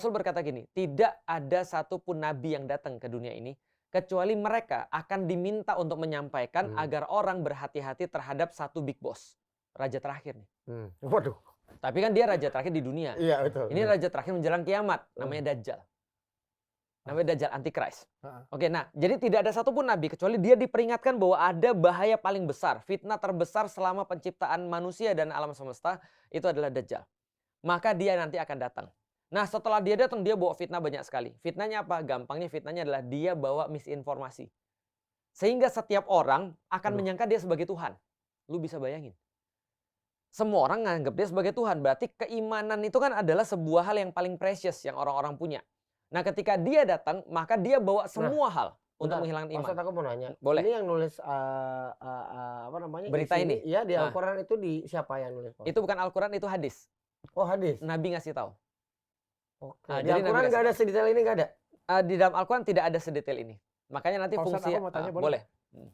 Rasul berkata gini, tidak ada satupun nabi yang datang ke dunia ini kecuali mereka akan diminta untuk menyampaikan Hmm. agar orang berhati-hati terhadap satu big boss, raja terakhir nih. Waduh. Tapi kan dia raja terakhir di dunia. Iya, betul. Ini raja terakhir menjelang kiamat, namanya Dajjal. Namanya Dajjal Antichrist. Heeh. Oke, nah jadi tidak ada satupun nabi kecuali dia diperingatkan bahwa ada bahaya paling besar, fitnah terbesar selama penciptaan manusia dan alam semesta itu adalah Dajjal. Maka dia nanti akan datang. Nah setelah dia datang dia bawa fitnah banyak sekali. Fitnahnya apa? Gampangnya fitnahnya adalah dia bawa misinformasi. Sehingga setiap orang akan menyangka dia sebagai Tuhan. Lu bisa bayangin. Semua orang nganggap dia sebagai Tuhan. Berarti keimanan itu kan adalah sebuah hal yang paling precious yang orang-orang punya. Nah ketika dia datang, maka dia bawa semua hal untuk menghilangkan iman. Maksud aku mau nanya, Boleh. ini yang nulis apa namanya? Berita isi ini? Iya, di Nah. Al-Quran itu di siapa yang nulis? Pak? Itu bukan Al-Quran, itu hadis. Oh, hadis. Nabi ngasih tahu. Oke. Nah, Di jadi Al-Quran Nabi nggak ada kasih sedetail ini, nggak ada? Di dalam Al-Quran tidak ada sedetail ini. Makanya nanti Pak Ustadz, fungsi aku mau tanya boleh? boleh.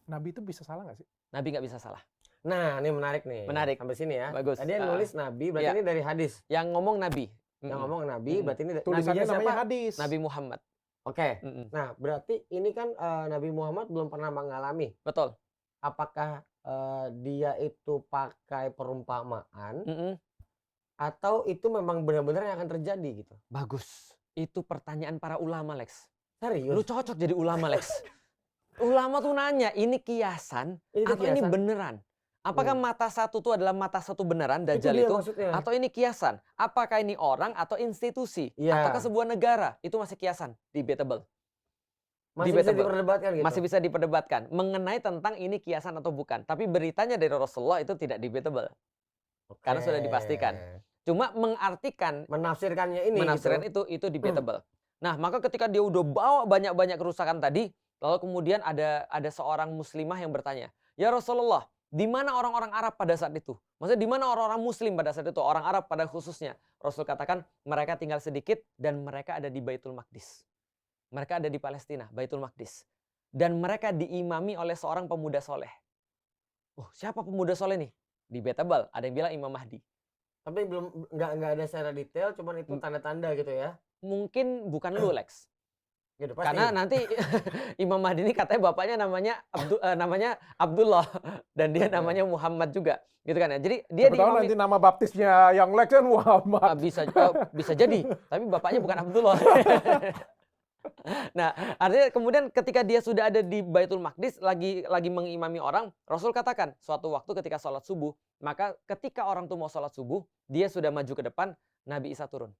Nabi itu bisa salah nggak sih? Nabi nggak bisa salah. Nah, ini menarik nih. Menarik. Sampai sini ya. Bagus. Tadi yang nulis Nabi, berarti iya. ini dari hadis. Yang ngomong Nabi. Yang ngomong Nabi, berarti ini Tulisannya nabinya namanya siapa? hadis. Nabi Muhammad. Oke. Nah, berarti ini kan Nabi Muhammad belum pernah mengalami. Betul. Apakah dia itu pakai perumpamaan atau itu memang benar-benar yang akan terjadi gitu? Bagus. Itu pertanyaan para ulama, Lex. Serius? Lu cocok jadi ulama, Lex. Ulama tuh nanya, ini kiasan atau ini beneran? Apakah mata satu itu adalah mata satu beneran, Dajjal itu? Atau ini kiasan? Apakah ini orang atau institusi? Iya. Ataukah sebuah negara? Itu masih kiasan, debatable. Masih bisa diperdebatkan gitu? Masih bisa diperdebatkan mengenai tentang ini kiasan atau bukan. Tapi beritanya dari Rasulullah itu tidak debatable. Karena sudah dipastikan. Cuma mengartikan, menafsirkannya ini menafsirkan gitu. itu debatable. Nah, maka ketika dia udah bawa banyak-banyak kerusakan tadi, lalu kemudian ada seorang muslimah yang bertanya, "Ya Rasulullah, di mana orang-orang Arab pada saat itu?" Maksudnya di mana orang-orang muslim pada saat itu? Orang Arab pada khususnya. Rasul katakan, mereka tinggal sedikit dan mereka ada di Baitul Maqdis. Mereka ada di Palestina, Baitul Maqdis. Dan mereka diimami oleh seorang pemuda soleh. Oh, siapa pemuda soleh nih? Debatable. Ada yang bilang Imam Mahdi. Tapi belum nggak ada secara detail, cuman itu tanda-tanda gitu ya. Mungkin bukan lu, Lex. Gitu, Karena nanti Imam Mahdi ini katanya bapaknya namanya Abdullah dan dia namanya Muhammad juga, gitu kan ya. Jadi dia Siapa tahu nanti nama baptisnya yang Lex kan Muhammad. bisa jadi, tapi bapaknya bukan Abdullah. Nah, artinya kemudian ketika dia sudah ada di Baitul Maqdis lagi mengimami orang, Rasul katakan suatu waktu ketika sholat subuh, maka ketika orang tuh mau sholat subuh, dia sudah maju ke depan, Nabi Isa turun.